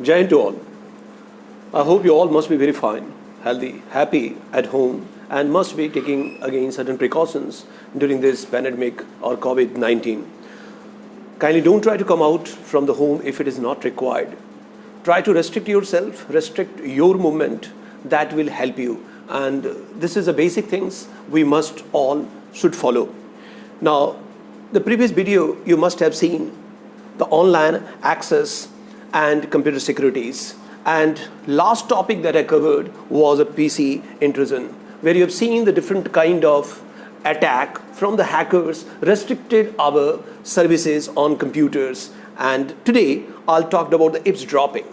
Giant to all. I hope you all must be very fine, healthy, happy at home, and must be taking again certain precautions during this pandemic or COVID 19. Kindly don't try to come out from the home if it is not required. Try to restrict yourself, restrict your movement. That will help you. And this is the basic things we must all should follow. Now, the previous video you must have seen the online access and computer securities. And last topic that I covered was a PC intrusion, where you have seen the different kind of attack from the hackers restricted our services on computers. And today I'll talk about the eavesdropping.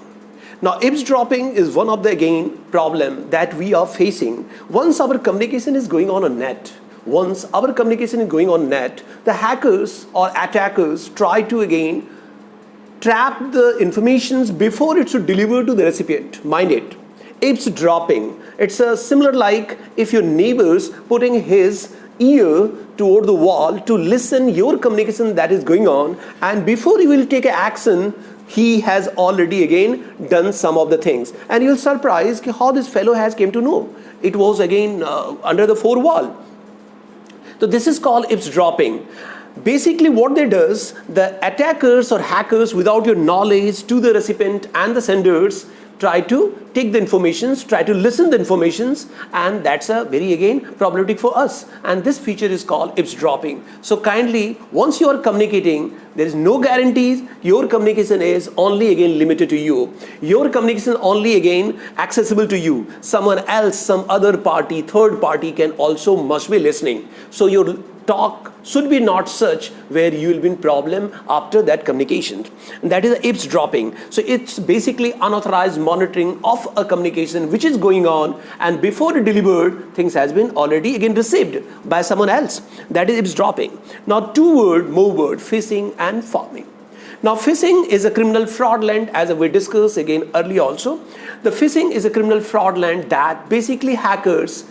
Now, eavesdropping is one of the again problem that we are facing once our communication is going on a net. Once our communication is going on net, the hackers or attackers try to again trap the informations before it should deliver to the recipient. Mind it, eavesdropping. It's a similar like if your neighbor's putting his ear toward the wall to listen your communication that is going on, and before he will take an action, he has already again done some of the things, and you'll surprise how this fellow has came to know. It was again under the four wall. So this is called eavesdropping. Basically what they does, the attackers or hackers without your knowledge to the recipient and the senders try to take the informations, try to listen the informations, and that's a very again problematic for us. And this feature is called eavesdropping. So kindly, once you are communicating, there is no guarantees. Your communication is only again limited to you. Your communication only again accessible to you. Someone else, some other party, third party can also must be listening. So your talk should be not such where you will be in problem after that communication. And that is eavesdropping. So it's basically unauthorized monitoring of a communication which is going on, and before it delivered, things has been already again received by someone else. That is eavesdropping. Now more word, phishing and farming. Now phishing is a criminal fraudulent, as we discussed again earlier also. The phishing is a criminal fraudulent that basically hackers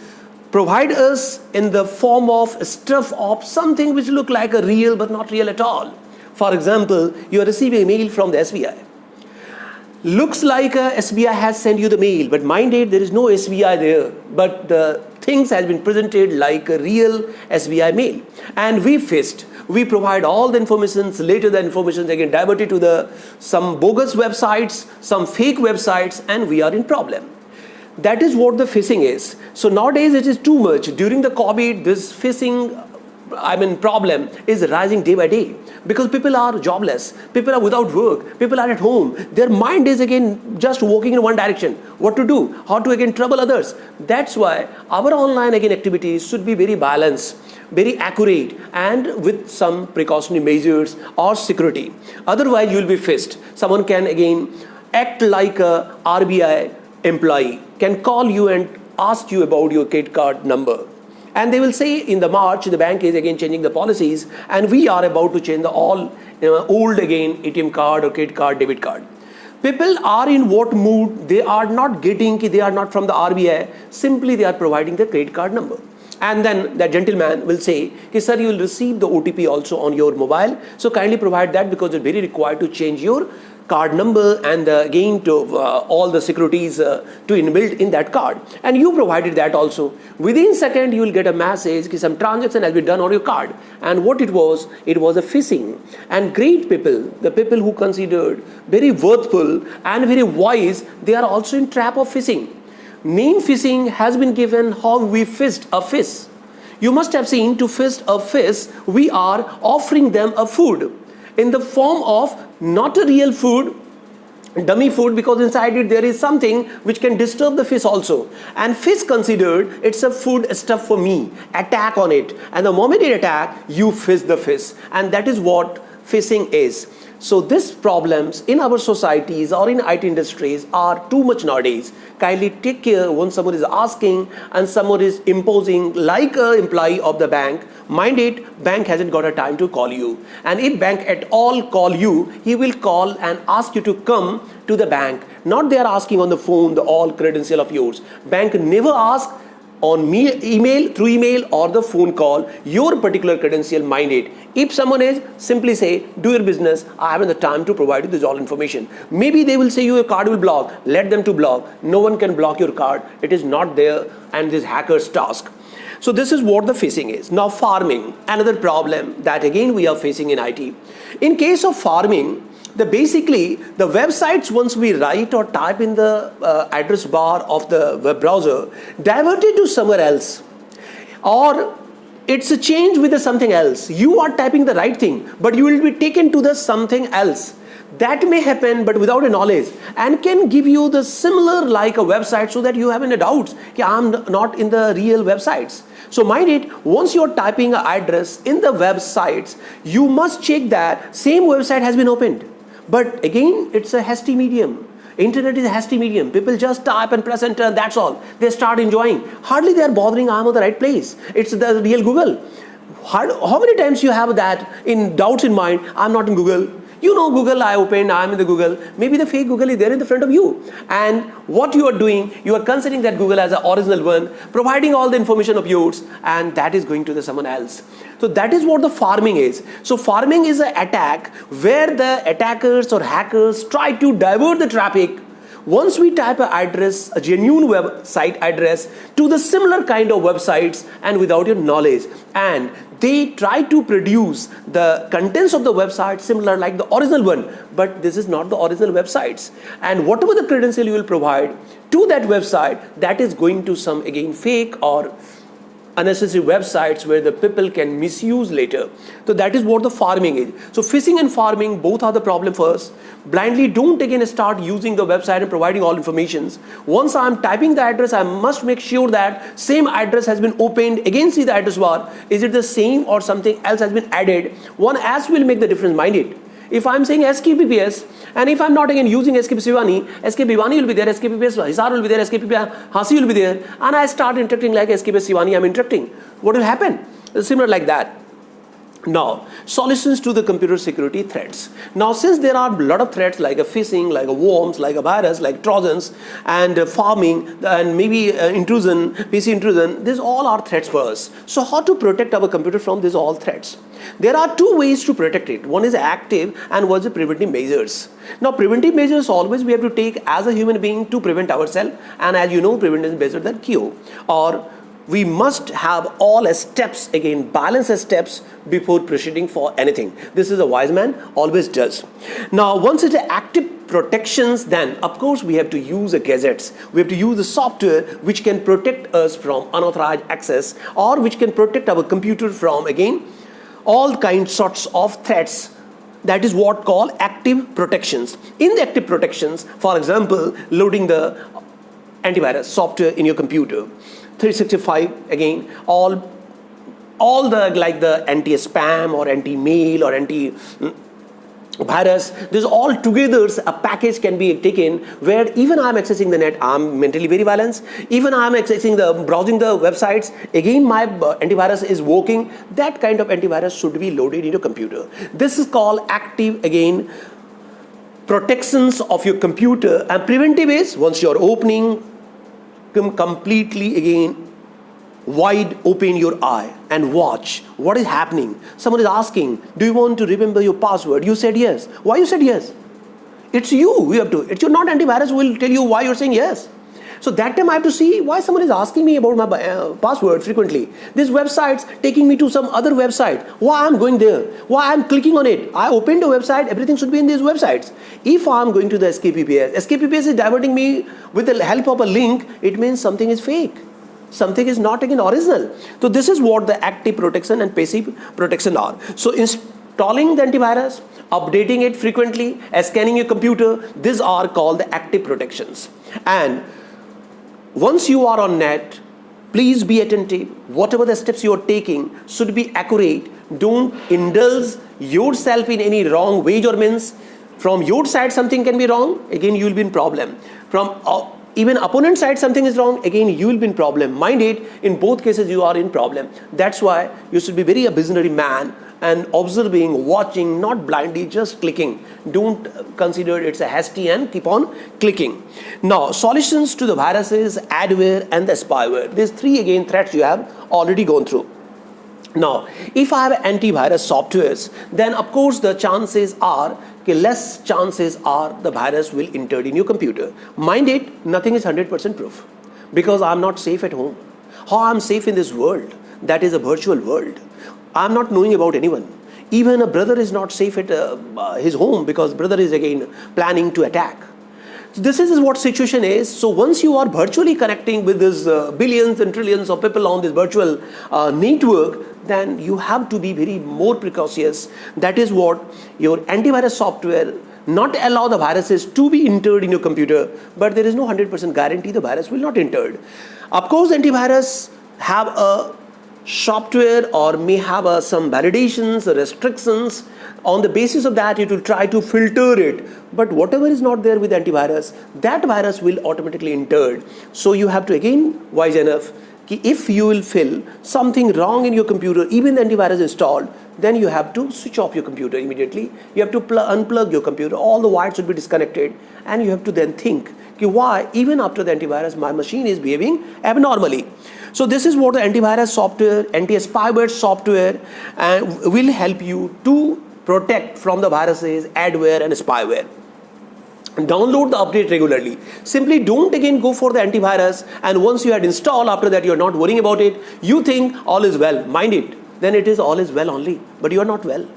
provide us in the form of stuff of something which look like a real but not real at all. For example, you are receiving a mail from the SBI. Looks like a SBI has sent you the mail, but mind it, there is no SBI there. But the things has been presented like a real SBI mail. And we fished. We provide all the informations, later the information again diverted to some bogus websites, some fake websites, and we are in problem. That is what the phishing is. So nowadays it is too much. During the COVID, this phishing problem is rising day by day, because people are jobless, people are without work, people are at home. Their mind is again just walking in one direction. What to do? How to again trouble others? That's why our online again activities should be very balanced, very accurate, and with some precautionary measures or security. Otherwise, you will be phished. Someone can again act like a RBI employee, can call you and ask you about your credit card number. And they will say in the March, the bank is again changing the policies, and we are about to change the all old again ATM card or credit card, debit card. People are in what mood? They are not getting, they are not from the RBI, simply they are providing the credit card number. And then that gentleman will say, sir, you will receive the OTP also on your mobile. So kindly provide that, because it's very required to change your card number and again to all the securities to inbuilt in that card. And you provided that also. Within second, you will get a message that some transaction has been done on your card. And what it was a phishing. And great people, the people who considered very worthful and very wise, they are also in trap of phishing. Name phishing has been given how we fished a fish. You must have seen, to fish a fish, we are offering them a food in the form of not a real food, dummy food, because inside it there is something which can disturb the fish also. And fish considered it's a food stuff for me, attack on it, and the moment it attack, you fish the fish. And that is what phishing is. So these problems in our societies or in IT industries are too much nowadays. Kindly take care when someone is asking and someone is imposing like an employee of the bank. Mind it, bank hasn't got a time to call you. And if bank at all call you, he will call and ask you to come to the bank. Not they are asking on the phone the all credential of yours. Bank never ask on through email or the phone call, your particular credential, mind it. If someone is, simply say, do your business, I haven't the time to provide you this all information. Maybe they will say your card will block, let them to block. No one can block your card. It is not there and this hacker's task. So this is what the phishing is. Now farming, another problem that again we are facing in IT. In case of farming, basically the websites, once we write or type in the address bar of the web browser, diverted to somewhere else, or it's a change with something else. You are typing the right thing, but you will be taken to the something else. That may happen, but without a knowledge, and can give you the similar like a website, so that you have any doubts. I'm not in the real websites. So mind it, once you're typing an address in the websites, you must check that same website has been opened. But again, it's a hasty medium. Internet is a hasty medium. People just type and press enter, and that's all. They start enjoying. Hardly they are bothering, I'm on the right place. It's the real Google. How many times you have that in doubts in mind, I'm not in Google. You know Google, I opened, I'm in the Google. Maybe the fake Google is there in the front of you. And what you are doing, you are considering that Google as the original one, providing all the information of yours, and that is going to someone else. So that is what the farming is. So farming is an attack where the attackers or hackers try to divert the traffic. Once we type an address, a genuine website address, to the similar kind of websites and without your knowledge, and they try to produce the contents of the website similar like the original one, but this is not the original websites. And whatever the credential you will provide to that website, that is going to some again fake or unnecessary websites where the people can misuse later. So that is what the farming is. So phishing and farming both are the problem for us. Blindly don't again start using the website and providing all informations. Once I'm typing the address, I must make sure that same address has been opened. Again see the address bar. Is it the same or something else has been added? One S will make the difference, mind it. If I'm saying SKPPS, and if I'm not again using SKP Shivani, SKP Bhivani will be there, SKPPS Hisar will be there, SKP Hasi will be there, and I start interacting like SKP Shivani, I'm interacting. What will happen? Similar like that. Now, solutions to the computer security threats. Now, since there are a lot of threats like a phishing, like a worms, like a virus, like Trojans, and farming, and maybe intrusion, PC intrusion, these all are threats for us. So, how to protect our computer from these all threats? There are two ways to protect it. One is active and one is preventive measures. Now, preventive measures always we have to take as a human being to prevent ourselves, and as you know, prevention is better than cure. Or we must have all steps, again balanced steps before proceeding for anything. This is a wise man always does. Now once it's active protections, then of course we have to use the gadgets. We have to use the software which can protect us from unauthorized access, or which can protect our computer from again all kinds sorts of threats. That is what called active protections. In the active protections, for example, loading the antivirus software in your computer, 365 again, all the like the anti-spam or anti-mail or anti-virus, this all together a package can be taken where even I'm accessing the net, I'm mentally very balanced, even I'm accessing browsing the websites, again my antivirus is working. That kind of antivirus should be loaded in your computer. This is called active again protections of your computer. And preventive is once you're opening, completely again wide open your eye and watch what is happening. Someone is asking, do you want to remember your password? You said yes. Why you said yes? It's you have to. It's your not antivirus who will tell you why you're saying yes. So that time I have to see why someone is asking me about my password frequently. This website's taking me to some other website. Why I'm going there? Why I'm clicking on it? I opened a website, everything should be in these websites. If I'm going to the SKPPS is diverting me with the help of a link, it means something is fake. Something is not again original. So this is what the active protection and passive protection are. So installing the antivirus, updating it frequently, scanning your computer, these are called the active protections. And once you are on net, please be attentive. Whatever the steps you are taking should be accurate. Don't indulge yourself in any wrong ways or means. From your side something can be wrong, again you will be in problem. From even opponent side something is wrong, again you will be in problem. Mind it, in both cases you are in problem. That's why you should be very a visionary man and observing, watching, not blindly just clicking. Don't consider it's a hasty and keep on clicking. Now, solutions to the viruses, adware and the spyware. These three again threats you have already gone through. Now, if I have antivirus softwares, then of course the chances are, less chances are the virus will enter in your computer. Mind it, nothing is 100% proof, because I'm not safe at home. How I'm safe in this world? That is a virtual world. I'm not knowing about anyone. Even a brother is not safe at his home, because brother is again planning to attack. This is what situation is. So once you are virtually connecting with these billions and trillions of people on this virtual network, then you have to be very more precautious. That is what your antivirus software not allow the viruses to be entered in your computer, but there is no 100% guarantee the virus will not enter. Of course, antivirus have a software or may have some validations, restrictions. On the basis of that, it will try to filter it. But whatever is not there with antivirus, that virus will automatically enter. So you have to again wise enough. If you will feel something wrong in your computer, even the antivirus installed, then you have to switch off your computer immediately. You have to unplug your computer. All the wires should be disconnected, and you have to then think, why even after the antivirus my machine is behaving abnormally. So this is what the antivirus software, anti-spyware software will help you to protect from the viruses, adware and spyware. Download the update regularly. Simply don't again go for the antivirus, and once you had installed, after that you're not worrying about it, you think all is well. Mind it, then it is all is well only, but you are not well.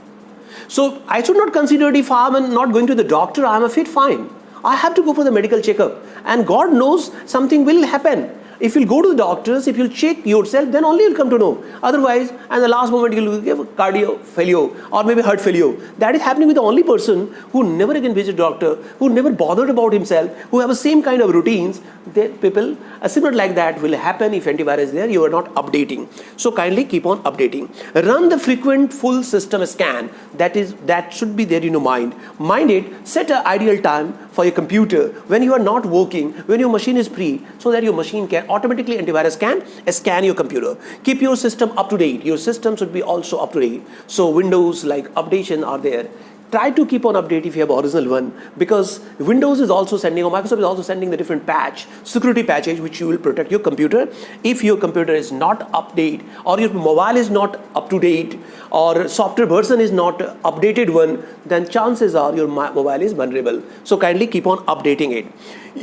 So I should not consider it if I'm not going to the doctor, I'm a fit, fine. I have to go for the medical checkup, and God knows something will happen. If you'll go to the doctors, if you'll check yourself, then only you'll come to know. Otherwise, at the last moment, you'll give cardio failure or maybe heart failure. That is happening with the only person who never again visit doctor, who never bothered about himself, who have the same kind of routines. People similar like that will happen if antivirus is there. You are not updating. So kindly keep on updating. Run the frequent full system scan. That should be there in your mind. Mind it. Set an ideal time for your computer when you are not working, when your machine is free, so that your machine can automatically antivirus can scan your computer. Keep your system up to date. Your system should be also up to date. So Windows like updation are there. Try to keep on update if you have original one, because Windows is also sending, or Microsoft is also sending the different patch, security patches, which you will protect your computer. If your computer is not updated, or your mobile is not up to date, or software version is not updated one, then chances are your mobile is vulnerable. So kindly keep on updating it.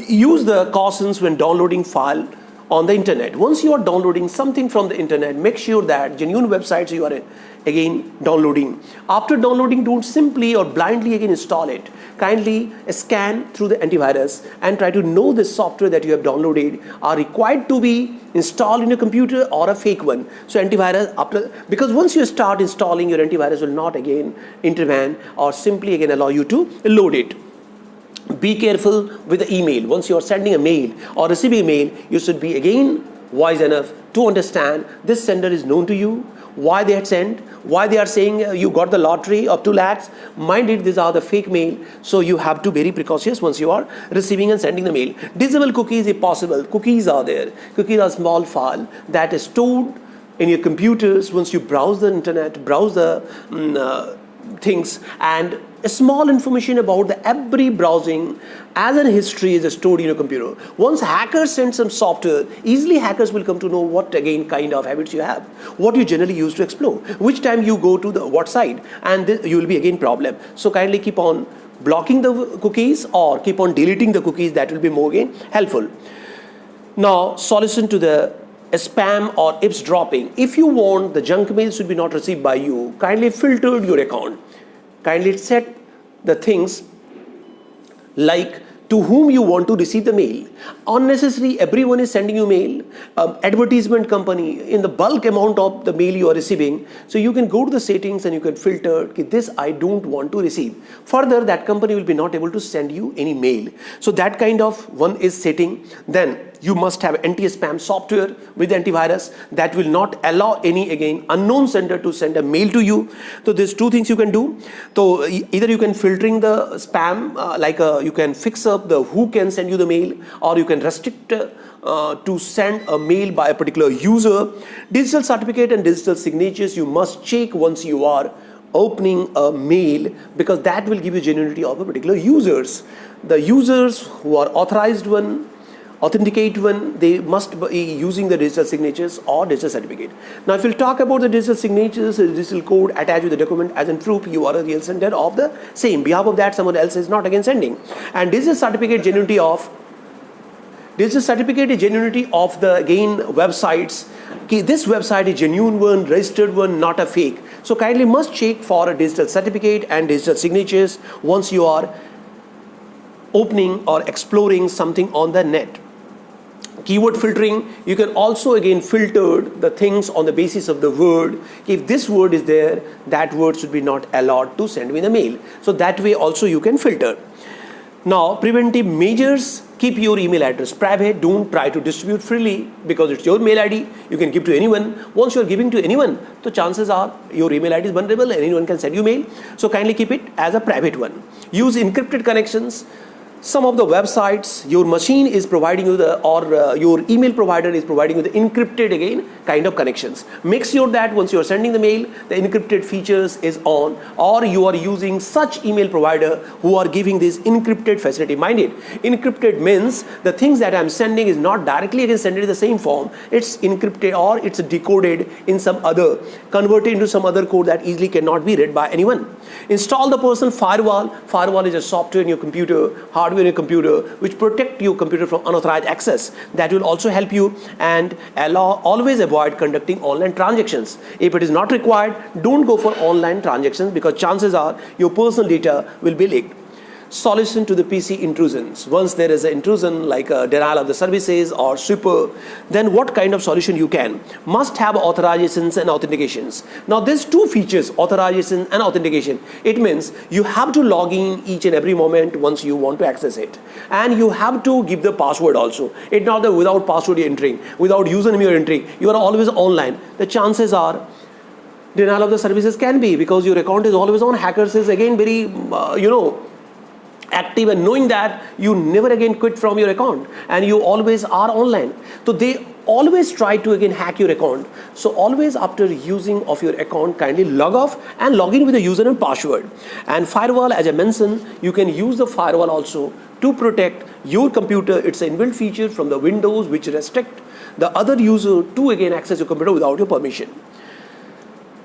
Use the cautions when downloading file on the internet. Once you are downloading something from the internet, make sure that genuine websites you are again downloading. After downloading, don't simply or blindly again install it. Kindly scan through the antivirus and try to know the software that you have downloaded are required to be installed in your computer or a fake one. So antivirus because once you start installing, your antivirus will not again intervene or simply again allow you to load it. Be careful with the email. Once you are sending a mail or receiving a mail, you should be again wise enough to understand this sender is known to you, why they had sent, why they are saying you got the lottery of 2 lakhs. Mind it, these are the fake mail. So you have to be very precautious once you are receiving and sending the mail. Disable cookies if possible. Cookies are there. Cookies are small file that is stored in your computers. Once you browse the internet, browse the things, and a small information about the every browsing as an history is stored in your computer. Once hackers send some software, easily hackers will come to know what again kind of habits you have, what you generally use to explore, which time you go to the what site, and you will be again problem. So kindly keep on blocking the cookies or keep on deleting the cookies. That will be more again helpful. Now, solution to the spam or eavesdropping. If you want the junk mail should be not received by you, kindly filter your account. Kindly set the things like to whom you want to receive the mail. Unnecessary, everyone is sending you mail. Advertisement company in the bulk amount of the mail you are receiving. So you can go to the settings and you can filter, this I don't want to receive. Further, that company will be not able to send you any mail. So that kind of one is setting. Then you must have anti-spam software with antivirus that will not allow any again unknown sender to send a mail to you. So there's 2 things you can do. So either you can filtering the spam, you can fix up the who can send you the mail, or you can restrict to send a mail by a particular user. Digital certificate and digital signatures you must check once you are opening a mail, because that will give you genuinity of a particular users. The users who are authorized one, authenticate one, they must be using the digital signatures or digital certificate. Now, if we'll talk about the digital signatures, the digital code attached with the document as in proof you are a real sender of the same. Behalf of that, someone else is not again sending. And digital certificate genuinity of the again websites. This website is genuine one, registered one, not a fake. So kindly must check for a digital certificate and digital signatures once you are opening or exploring something on the net. Keyword filtering, you can also again filter the things on the basis of the word. If this word is there, that word should be not allowed to send me the mail. So that way also you can filter. Now, preventive measures, keep your email address private. Don't try to distribute freely because it's your mail ID. You can give to anyone. Once you're giving to anyone, the chances are your email ID is vulnerable and anyone can send you mail. So kindly keep it as a private one. Use encrypted connections. Some of the websites, your machine is providing you your email provider is providing you the encrypted again kind of connections. Make sure that once you are sending the mail, the encrypted features is on, or you are using such email provider who are giving this encrypted facility. Mind it, encrypted means the things that I'm sending is not directly again sent in the same form. It's encrypted or it's decoded in some other, converted into some other code that easily cannot be read by anyone. Install the personal firewall. Firewall is a software in your computer, hardware in your computer, which protect your computer from unauthorized access. That will also help you and always avoid conducting online transactions. If it is not required, don't go for online transactions because chances are your personal data will be leaked. Solution to the PC intrusions. Once there is an intrusion like a denial of the services or super, then what kind of solution you can? Must have authorizations and authentications. Now there's two features, authorization and authentication. It means you have to log in each and every moment once you want to access it. And you have to give the password also. It's not that without password you're entering, without username you're entering, you are always online. The chances are denial of the services can be because your account is always on. Hackers is again very, active, and knowing that you never again quit from your account and you always are online. So they always try to again hack your account. So always after using of your account, kindly log off and log in with the user and password. And firewall, as I mentioned, you can use the firewall also to protect your computer. It's an inbuilt feature from the Windows which restrict the other user to again access your computer without your permission.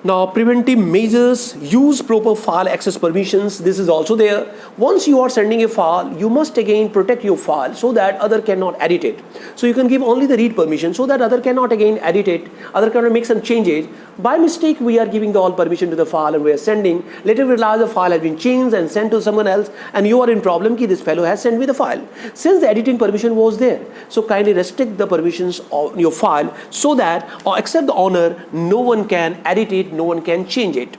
Now, preventive measures, use proper file access permissions. This is also there. Once you are sending a file, you must again protect your file so that other cannot edit it. So you can give only the read permission so that other cannot again edit it, other cannot make some changes. By mistake, we are giving the all permission to the file and we are sending. Later we realize the file has been changed and sent to someone else and you are in problem ki this fellow has sent me the file. Since the editing permission was there, so kindly restrict the permissions of your file so that, or except the owner, no one can edit it, no one can change it.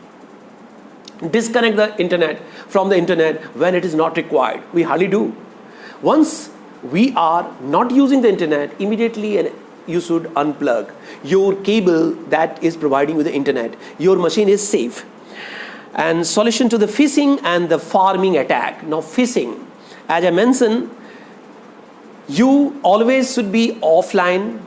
Disconnect the internet from the internet when it is not required. We hardly do. Once we are not using the internet, immediately you should unplug your cable that is providing you the internet. Your machine is safe. And solution to the phishing and the farming attack. Now phishing, as I mentioned, you always should be offline.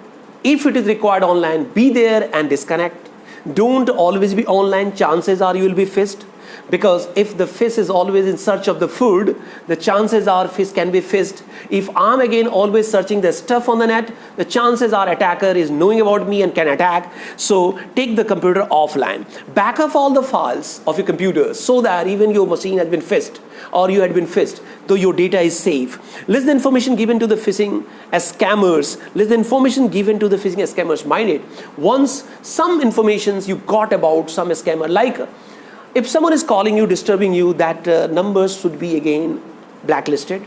If it is required online, be there and disconnect. Don't always be online. Chances are you will be phished. Because if the fish is always in search of the food, the chances are fish can be phished. If I'm again always searching the stuff on the net, the chances are attacker is knowing about me and can attack. So take the computer offline. Back up all the files of your computer so that even your machine has been phished or you had been phished, though your data is safe. List the information given to the phishing as scammers. List the information given to the phishing as scammers. Mind it, once some information you got about some scammer, like if someone is calling you, disturbing you, that numbers should be again blacklisted,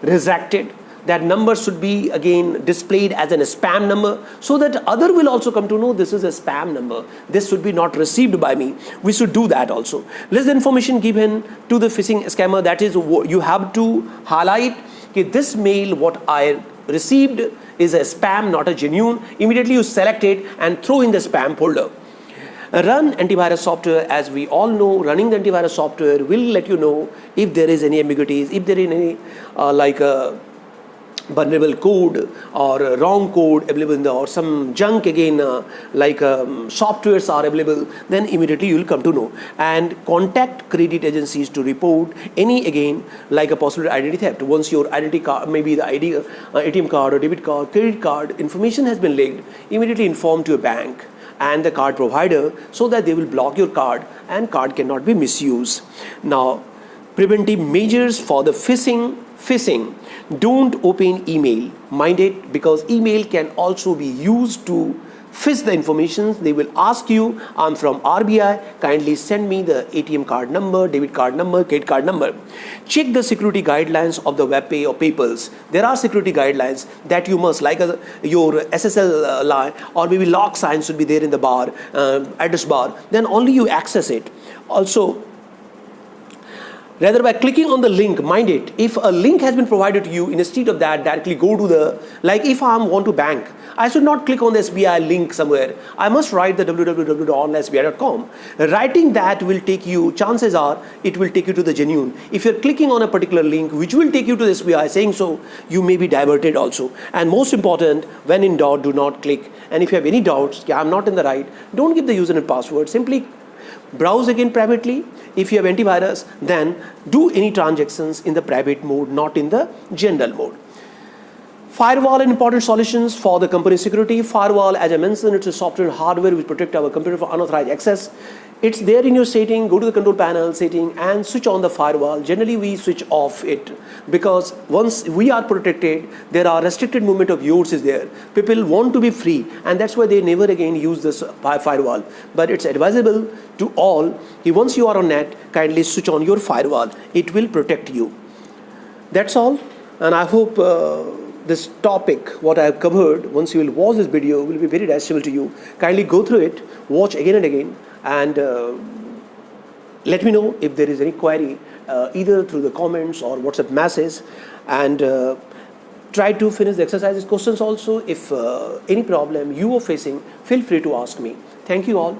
rejected. That number should be again displayed as a spam number so that other will also come to know this is a spam number. This should be not received by me. We should do that also. List the information given to the phishing scammer. That is, you have to highlight that this mail what I received is a spam, not a genuine. Immediately you select it and throw in the spam folder. Run antivirus software. As we all know, running the antivirus software will let you know if there is any ambiguities, if there is any vulnerable code or wrong code available in the, or some junk again, like softwares are available, then immediately you will come to know and contact credit agencies to report any, again, like a possible identity theft. Once your identity card, maybe the ID, ATM card or debit card, credit card information has been leaked, immediately inform to your bank and the card provider so that they will block your card and card cannot be misused. Now, preventive measures for the phishing. Don't open email. Mind it, because email can also be used to phish the information. They will ask you, I'm from RBI, kindly send me the ATM card number, debit card number, credit card number. Check the security guidelines of the WebPay or PayPals. There are security guidelines that you must, like your SSL line or maybe lock sign should be there in the bar, address bar, then only you access it. Also, rather by clicking on the link, mind it, if a link has been provided to you, instead of that, directly go to the, like if I want to bank, I should not click on the SBI link somewhere. I must write the www.onlinesbi.com. Writing that will take you, chances are, it will take you to the genuine. If you're clicking on a particular link, which will take you to the SBI, saying so, you may be diverted also. And most important, when in doubt, do not click. And if you have any doubts, I'm not in the right, don't give the user and password. Simply browse again privately. If you have antivirus, then do any transactions in the private mode, not in the general mode. Firewall and important solutions for the company security. Firewall, as I mentioned, it's a software and hardware which protect our computer from unauthorized access. It's there in your setting. Go to the control panel setting and switch on the firewall. Generally, we switch off it because once we are protected, there are restricted movement of yours is there. People want to be free, and that's why they never again use this firewall. But it's advisable to all. Once you are on net, kindly switch on your firewall. It will protect you. That's all, and I hope this topic, what I have covered, once you will watch this video, will be very digestible to you. Kindly go through it, watch again and again, and let me know if there is any query, either through the comments or WhatsApp message, and try to finish the exercises questions also. If any problem you are facing, feel free to ask me. Thank you all.